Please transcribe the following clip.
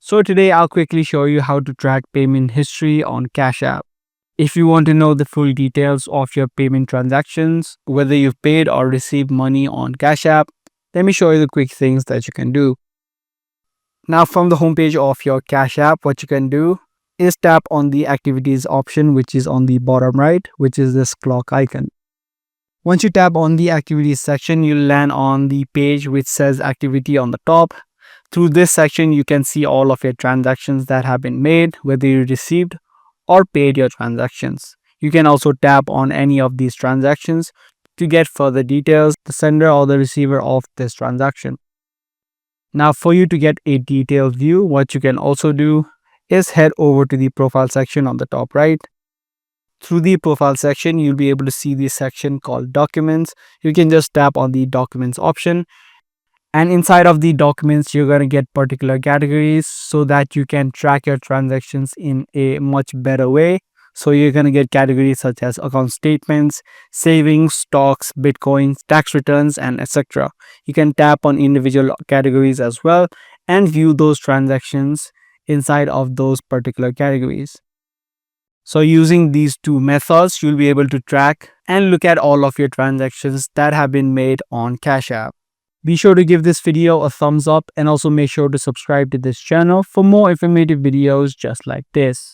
So today I'll quickly show you how to track payment history on Cash App. If you want to know the full details of your payment transactions, whether you've paid or received money on Cash App, let me show you the quick things that you can do. Now from the homepage of your Cash App, what you can do is tap on the activities option, which is on the bottom right, which is this clock icon. Once you tap on the activities section, you'll land on the page which says activity on the top. Through this section, you can see all of your transactions that have been made, whether you received or paid your transactions. You can also tap on any of these transactions to get further details, the sender or the receiver of this transaction. Now, for you to get a detailed view, what you can also do is head over to the profile section on the top right. Through the profile section, you'll be able to see the section called documents. You can just tap on the documents option. And inside of the documents, you're going to get particular categories so that you can track your transactions in a much better way. So you're going to get categories such as account statements, savings, stocks, bitcoins, tax returns, and etc. You can tap on individual categories as well and view those transactions inside of those particular categories. So using these two methods, you'll be able to track and look at all of your transactions that have been made on Cash App. Be sure to give this video a thumbs up and also make sure to subscribe to this channel for more informative videos just like this.